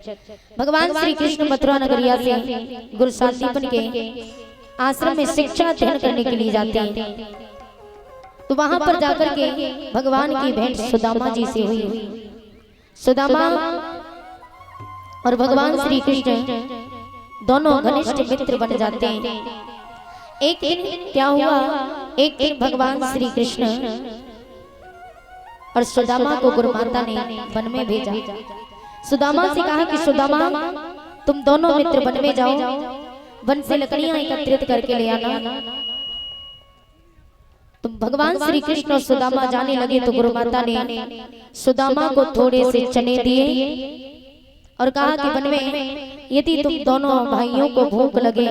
भगवान श्री कृष्ण मथुरा नगरिया से गुरु शांतिपन के आश्रम में शिक्षा अध्ययन करने के लिए जाते हैं। तो वहां पर जाकर के भगवान की भेंट सुदामा जी से हुई। सुदामा और भगवान श्री कृष्ण दोनों घनिष्ठ मित्र बन जाते हैं। एक दिन क्या हुआ, एक दिन भगवान श्री कृष्ण और सुदामा को गुरु माता ने वन में भेजा। सुदामा से कहा कि सुदामा तुम दोनों मित्र वन में जाओ, वन से लकड़ियां एकत्रित करके ले आना। तुम भगवान श्री कृष्ण और सुदामा जाने लगे तो गुरु माता ने सुदामा को थोड़े से चने दिए और कहा कि वन में यदि तुम दोनों भाइयों को भूख लगे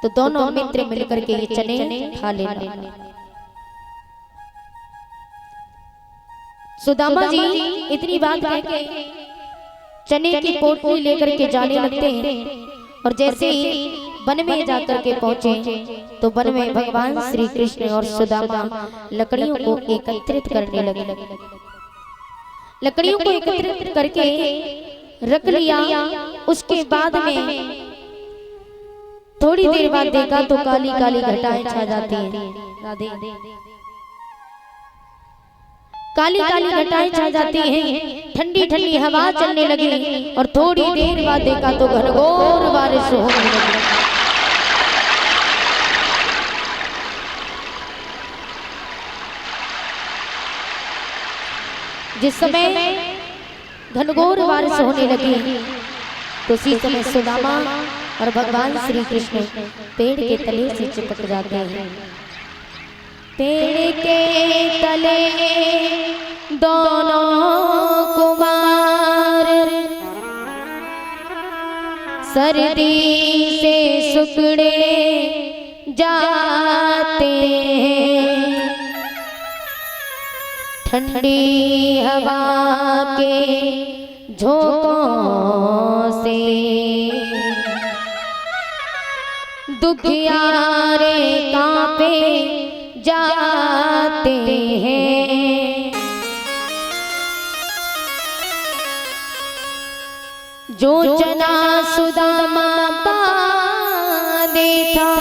तो दोनों मित्र मिलकर के ये चने खा लेना। सुदामा जी इतनी बात कह के चने की पोटली लेकर के जाने लगते हैं और जैसे ही वन में जाकर के पहुंचे तो वन में भगवान श्री कृष्ण और सुदामा लकड़ियों को एकत्रित करने लगे। लकड़ियों को एकत्रित करके रख लिया। उसके बाद में थोड़ी देर बाद देखा तो काली काली घटाएं छा जाती हैं। राधे काली काली घटाएं छा जाती हैं, ठंडी ठंडी हवा चलने लगी और थोड़ी देर बाद देखा तो घनघोर बारिश होने लगी। जिस समय घनघोर बारिश होने लगी तो उसी समय सुदामा और भगवान श्री कृष्ण पेड़ के तले से चिपक जाते हैं। पेड़ के तले दोनों कुमार सर्दी से सुखड़े जाते हैं। ठंडी हवा के झोंकों से दुखियारे कांपे जाते हैं। जो चना सुदामा बांधे था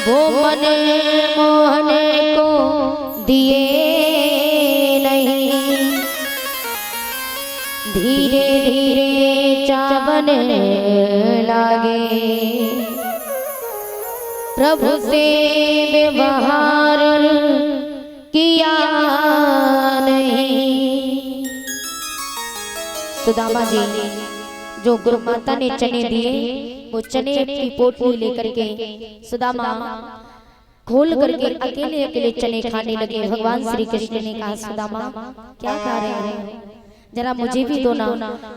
वो मन मोहन को दिए नहीं। धीरे धीरे चावन लागे प्रभु से व्यवहार किया नहीं। सुदामा जी जो गुरु माता ने चने दिए वो चने की पोटली लेकर के सुदामा खोल करके अकेले अकेले चने खाने लगे। भगवान श्री कृष्ण ने कहा सुदामा क्या खा रहे हैं, जरा मुझे भी दो ना,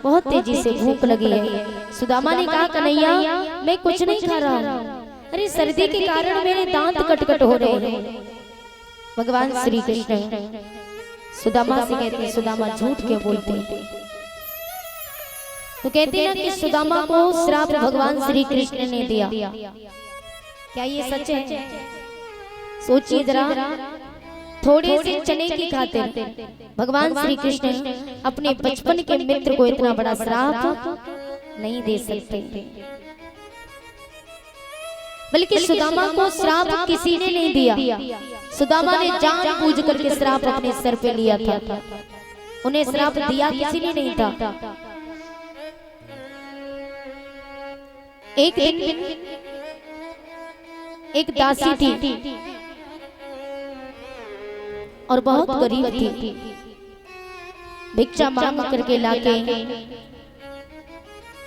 बहुत तेजी से भूख लगी है। सुदामा ने कहा कन्हैया मैं कुछ नहीं खा रहा, अरे सर्दी के कारण मेरे दांत कटकट हो रहे हैं। भगवान श्री कृष्ण सुदामा से कहते सुदामा झूठ क्यों बोलते हैं? तो कहते हैं कि सुदामा को श्राप भगवान श्री कृष्ण ने दिया। क्या ये सच है? सोचिए जरा, थोड़े से चने की खातिर भगवान श्री कृष्ण अपने बचपन के मित्र को इतना बड़ा श्राप नहीं दे सकते। बल्कि सुदामा को श्राप किसी ने नहीं दिया, सुदामा ने जानबूझ करके श्राप अपने सर पे लिया था। उन्हें श्राप दिया किसी ने नहीं था। एक दासी थी और बहुत गरीब थी, भिक्षा मांग करके लाके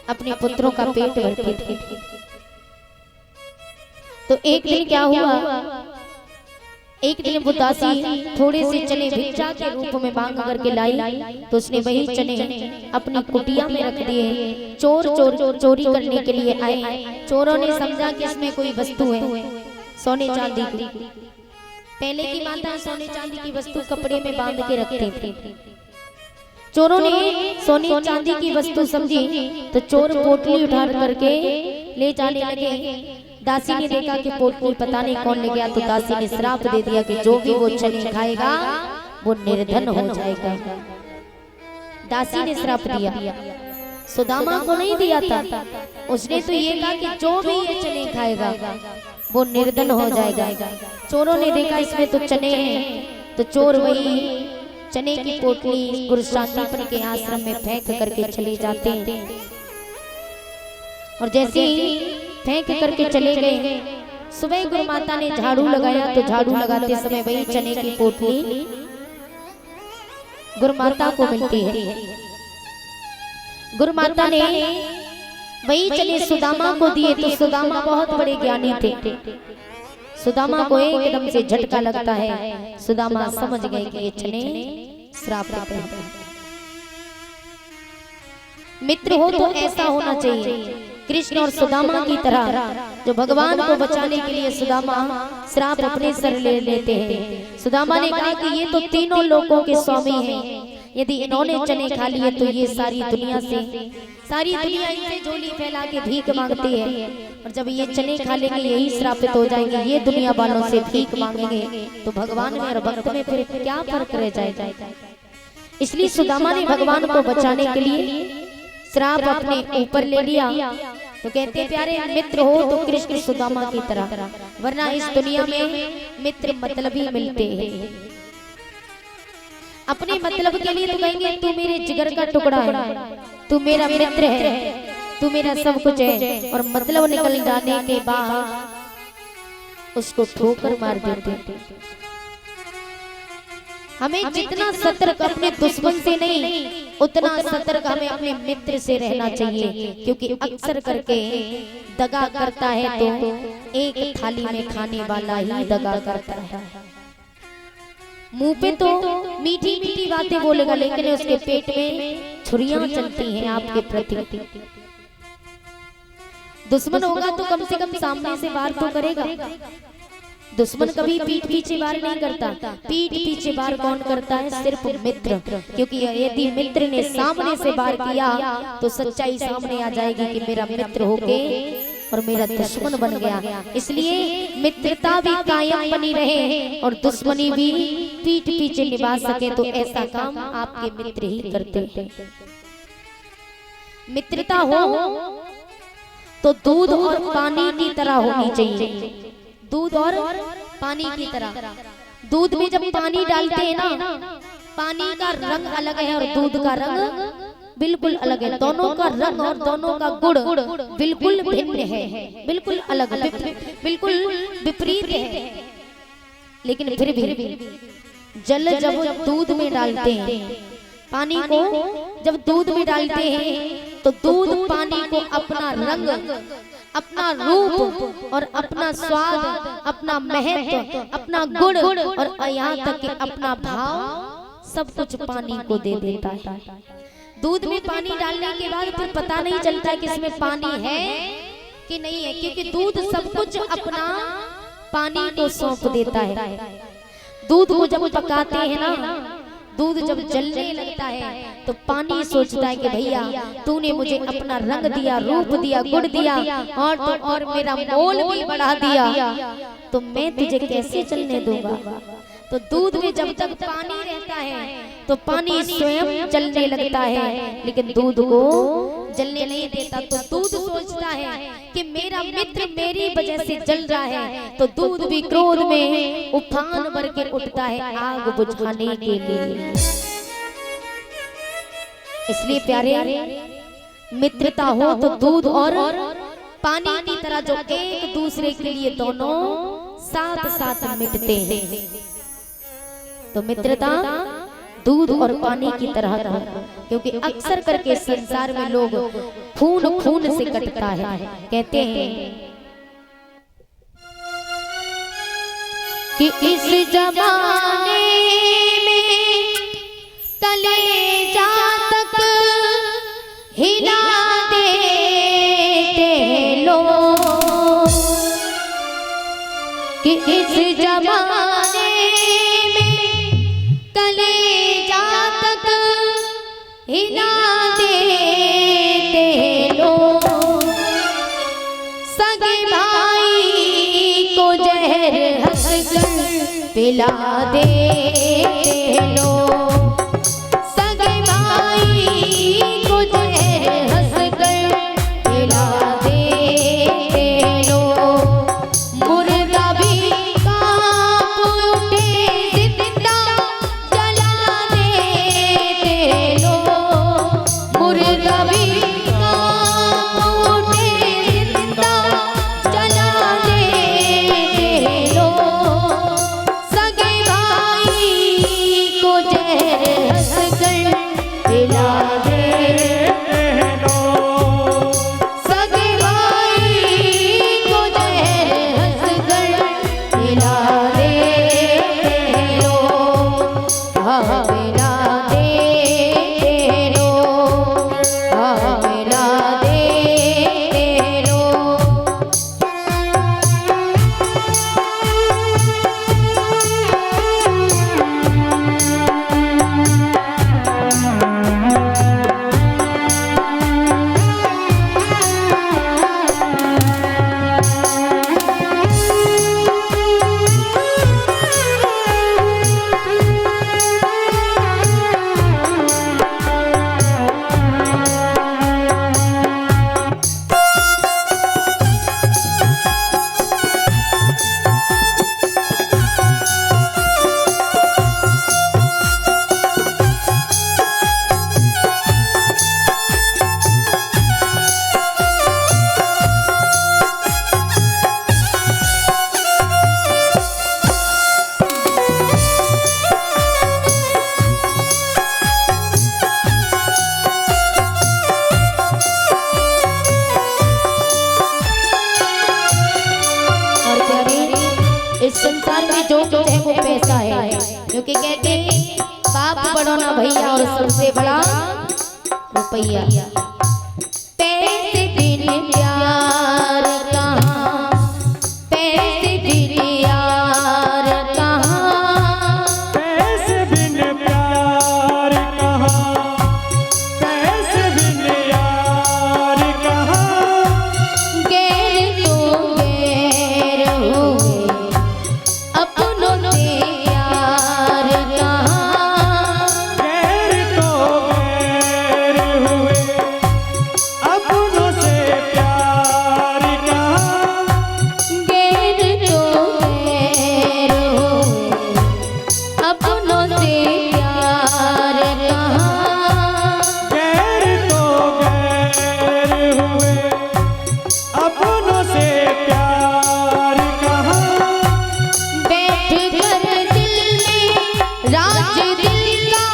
अपने पुत्रों का पेट भरती थी। तो एक दिन क्या हुआ, एक दिन वो दासी थोड़े से चने भिक्षा के रूप में मांग करके लाई तो उसने वही चने अपनी कुटिया में रख दिए। चोरी करने के लिए आए। चोरों ने समझा कि इसमें कोई वस्तु है सोने चांदी की। पहले की माता सोने चांदी की वस्तु कपड़े में बांध के रखते थे। चोरों ने सोने चांदी की वस्तु समझी तो चोर पोटली उठा करके ले जाने लगे। दासी ने देखा कि पोटली पता नहीं कौन ले गया तो दासी ने श्राप दे दिया कि जो भी वो चने खाएगा वो निर्धन हो जाएगा। दासी ने श्राप दिया, सुदामा को नहीं दिया था। उसने तो ये कहा कि जो भी ये चने खाएगा वो निर्धन हो जाएगा। चोरों ने देखा इसमें तो चने हैं, तो चोर वही चने की पोटली गुरु शांतिपन के आश्रम में फेंक करके चले जाते हैं। और जैसे ही फेंक करके चले गए, सुबह गुरु माता ने झाड़ू लगाया तो झाड़ू लगाते समय वही चने की पोटली गुरु माता को मिलती है। गुरु माता ने वही चने सुदामा को दिए, तो सुदामा बहुत बड़े ज्ञानी थे। सुदामा को एकदम से झटका लगता है। सुदामा समझ गए कि ये चने श्राप हैं। मित्र हो तो ऐसा होना चाहिए, कृष्ण और सुदामा की तरह, जो भगवान को बचाने के लिए सुदामा श्राप अपने सर ले लेते हैं। सुदामा ने कहा कि ये तो तीनों लोकों के स्वामी हैं, यदि इन्होंने चने खा लिए तो ये सारी दुनिया इनसे झोली फैला के भीख मांगती है, और जब ये चने खा लेंगे यही श्रापित हो जाएंगे, ये दुनिया वालों से भीख मांगेंगे, तो भगवान में और भक्त में फिर क्या फर्क रह जाएगा। इसलिए सुदामा ने भगवान को बचाने के लिए श्राप अपने ऊपर ले लिया। तो कहते प्यारे मित्र हो तो कृष्ण सुदामा की तरह, वरना इस दुनिया में मित्र मतलबी मिलते हैं। अपने मतलब के लिए तो कहेंगे तू मेरे जिगर का टुकड़ा है, तू मेरा मित्र है, तू मेरा सब कुछ है, और मतलब निकल जाने के बाद उसको ठोकर मार देते। हमें जितना सतर्क अपने दुश्मन से नहीं, उतना सतर्क हमें अपने मित्र से रहना चाहिए, क्योंकि अक्सर करके दगा करता है तो एक थाली में खाने वाला ही दगा करता है। मुंह पे तो मीठी मीठी बातें बोलेगा, लेकिन उसके पेट में छुरियां चलती हैं आपके प्रति। दुश्मन होगा तो कम से कम सामने से वार तो करेगा। दुश्मन कभी पीठ पीछे वार नहीं करता। पीठ पीछे वार कौन करता है? सिर्फ मित्र, क्योंकि यदि मित्र ने सामने से वार किया तो सच्चाई सामने आ जाएगी कि मेरा मित्र होके और मेरा दुश्मन बन गया। इसलिए मित्रता भी कायम बनी रहे और दुश्मनी भी पीठ पीछे निभा सके, तो ऐसा काम आपके मित्र ही करते हैं। मित्रता हो तो दूध और पानी की तरह होनी चाहिए। दूध और पानी की तरह। दूध में जब पानी डालते हैं ना, पानी का रंग अलग है और दूध का रंग बिल्कुल अलग है। दोनों का रंग और दोनों का गुण बिल्कुल भिन्न है, बिल्कुल अलग, बिल्कुल विपरीत है। लेकिन फिर भी जल जब दूध में डालते हैं, पानी को जब दूध में डालते हैं तो दूध पानी को अपना रंग, अपना रूप और अपना स्वाद, अपना महत्व, अपना गुण और यहाँ तक कि अपना भाव सब कुछ पानी को दे देता है। दूध में पानी डालने के बाद फिर पता नहीं चलता कि इसमें पानी है कि नहीं है, क्योंकि दूध सब कुछ अपना पानी को सौंप देता है। दूध को जब पकाते हैं ना, दूध जब जलने लगता है तो पानी सोचता है कि भैया तूने मुझे अपना रंग दिया, रूप दिया, गुण दिया और मेरा मोल भी बढ़ा दिया, तो मैं तुझे कैसे चलने दूंगा। तो दूध में जब तक पानी रहता है तो पानी स्वयं जलने लगता है, लेकिन दूध को जलने नहीं देता। तो दूध सोचता है कि मेरा मित्र मेरी वजह से जल रहा है, तो दूध भी क्रोध में उफान भर के उठता है आग बुझाने के लिए। इसलिए प्यारे, मित्रता हो तो दूध और पानी की तरह, जो एक दूसरे के लिए दोनों साथ साथ मिटते हैं। तो मित्रता दूध और पानी की तरह था, क्योंकि अक्सर करके संसार में लोग खून खून से कटता है। कहते हैं कि इस जमाने में कलेजा तक हिला देते लोग, कि इस जमाने हिला देते लोग, सगे भाई को जहर हंसकर पिला देते लोग, सगे भाई इस संसार में जो कुछ है वो पैसा है, क्योंकि कहते हैं बाप बड़ो ना भैया और सबसे बड़ा रुपया। पैसे बिन प्यार कहाँ, पैसे बिन यार कहाँ, पैसे बिन प्यार कहाँ, पैसे बिन यार कहाँ, गैर तो गैर हुए अपनों से प्यार कहाँ, गैर तो गैर हुए अपनों से प्यार कहाँ, गैर तो गैर हुए अपनों से प्यार कहाँ, गैर तो गैर हुए अपनों से प्यार कहाँ, बैठ कर दिल में राज दिल का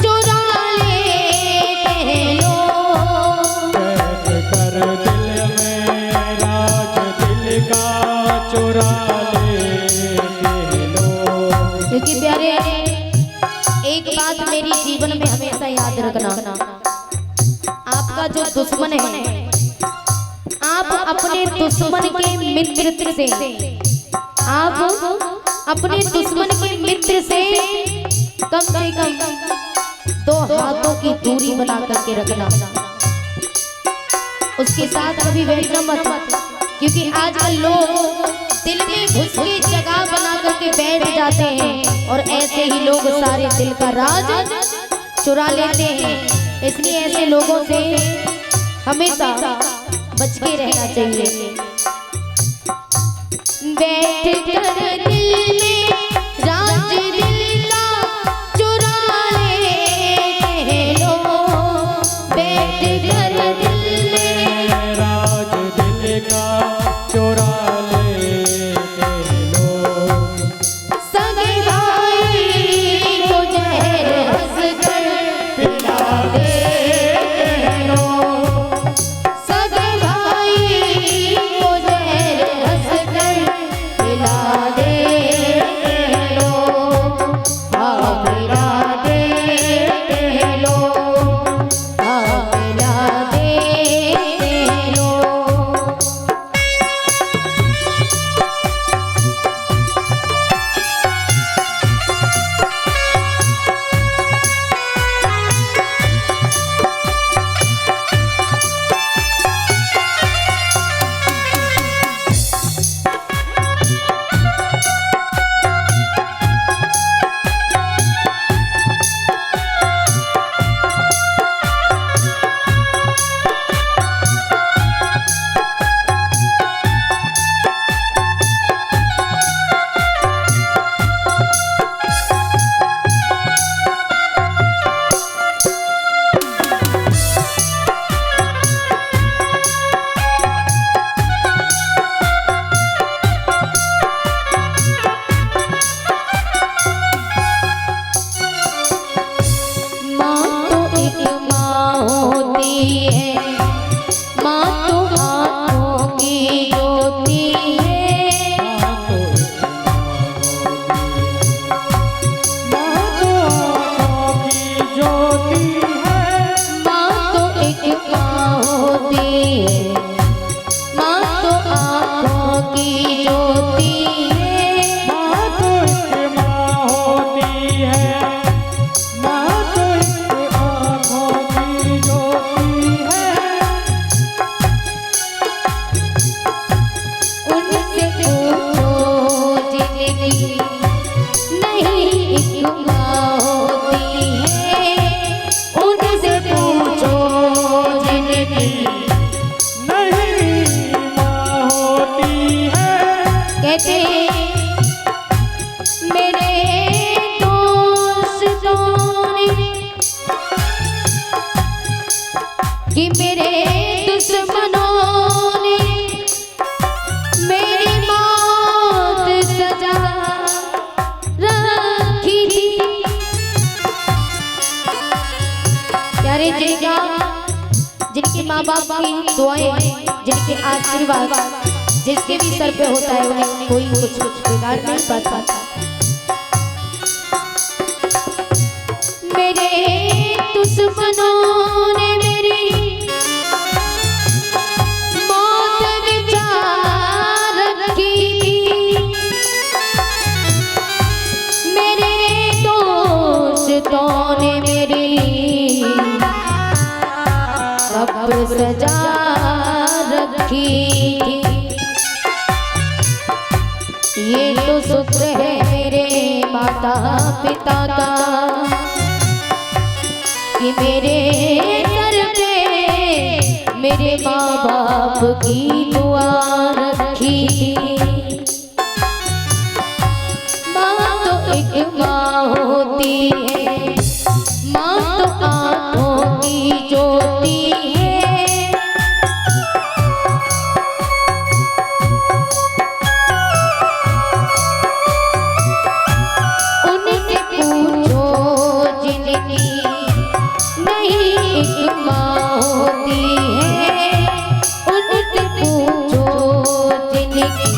चुरा लेते लोग, बैठ कर दिल में राज दिल का चुरा लेते लोग। क्योंकि प्यारे एक बात मेरी जीवन में हमेशा याद रखना, आपका जो दुश्मन है आप अपने दुश्मन के मित्र से, आप अपने दुश्मन के मित्र से कम 2 हाथों की दूरी बना करके रखना, उसके साथ कभी बैठना मत, क्योंकि आजकल लोग दिल में घुस के जगह बना करके बैठ जाते हैं और ऐसे ही लोग सारे दिल का राज चुरा लेते हैं। इसलिए ऐसे लोगों से हमेशा बच के रहना चाहिए। बैठ कर दिल में राज दिल का चुरा लेते लोग, बैठ कर दिल में राज दिल का चुरा लेते लोग। सगे भाई को जहर हंस कर पिला देते लोग, सगे भाई को जहर हंस कर पिला देते होती है, माँ तो आँखों की ज्योति है। माँ तो एक माँ होती है, माँ तो आँखों की ज्योति है। माँ तो एक माँ होती है, माँ तो एक आँखों की ज्योति है। उनसे पूछो जिंदगी नहीं एक माँ होती है। उनसे पूछो जिंदगी नहीं माँ होती है। कहते मेरे दोस्तों ने कि मेरे दुश्मनों ने मेरी मौत सजा रखी थी। प्यारे जिनके माँ बाप की दुआएं, जिनके आशीर्वाद जिसके भी सर पे होता है उन्हें कोई कुछ बिगाड़ नहीं पाता। मेरे दुश्मनों ने मेरी मौत विचार रखी थी। मेरे दोस्तों ने मेरी कब्र सजा रखी थी। ये तो शुक्र है मेरे माता पिता का कि मेरे सर पे मेरे माँ बाप की दुआ रखी थी। माँ तो एक माँ होती है, माँ तो आँखों की ज्योति है। उनसे पूछो जिंदगी नहीं एक माँ होती है। उनसे पूछो जिंदगी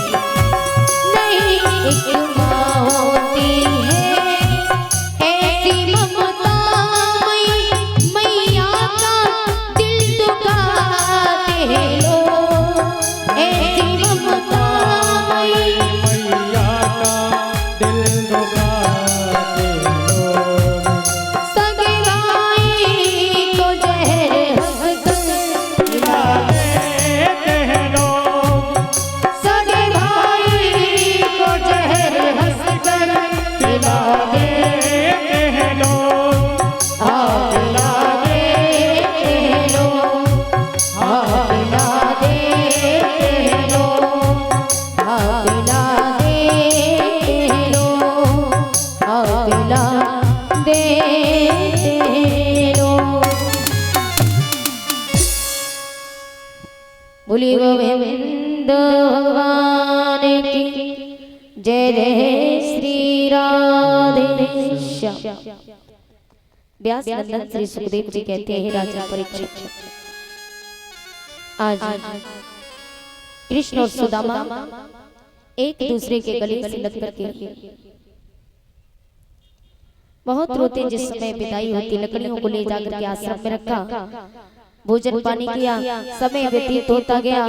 नहीं एक माँ होती है। ऐसी ममता मैया का दिल दुखाते हैं लोग। ऐसी ममता मैया का दिल दुखाते लोग। सगे भाई को जहर हंसकर पिला देते हैं लोग। सगे भाई को जहर हंसकर पिला देते हैं लोग। पिला देते हैं लोग, पिला देते हैं लोग, पिला देते हैं लोग, पिला देते हैं लोग। बोलिए गोविंद भगवान की जय। जय श्री राधे श्याम। व्यास नंदन श्री सुखदेव जी कहते हैं राजा परीक्षित, आज कृष्ण और सुदामा एक दूसरे के गले से लग करके बहुत रोते। जिस समय विदाई होती लकड़ियों को ले जाकर के आश्रम में रखा, भोजन पानी किया, समय व्यतीत होता गया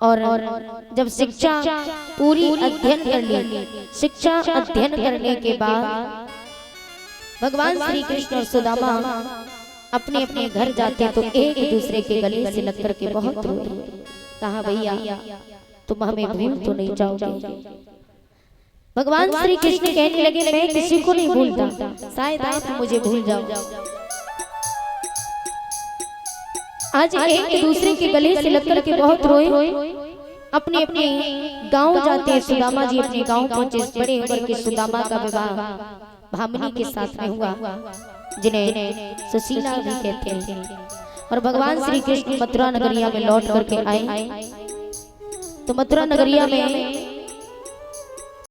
और जब शिक्षा पूरी अध्ययन कर ली, शिक्षा अध्ययन करने के बाद भगवान श्री कृष्ण और सुदामा अपने अपने घर जाते तो एक दूसरे के गले से लग करके बहुत रोए। कहा भैया तुम हमें भूल तो नहीं जाओगे। भगवान श्री कृष्ण कहने लगे मैं किसी को नहीं भूलता, शायद आप मुझे भूल जाओ। आज एक दूसरे के गले से लग करके बहुत रोए। अपने अपने गांव जाते हैं। सुदामा जी अपने गांव पहुंचे। बड़े होकर के सुदामा का विवाह भामिनी के साथ में हुआ, जिन्हें सुशीला भी कहते हैं। और भगवान श्री कृष्ण मथुरा नगरिया में लौट करके आए तो मथुरा नगरिया में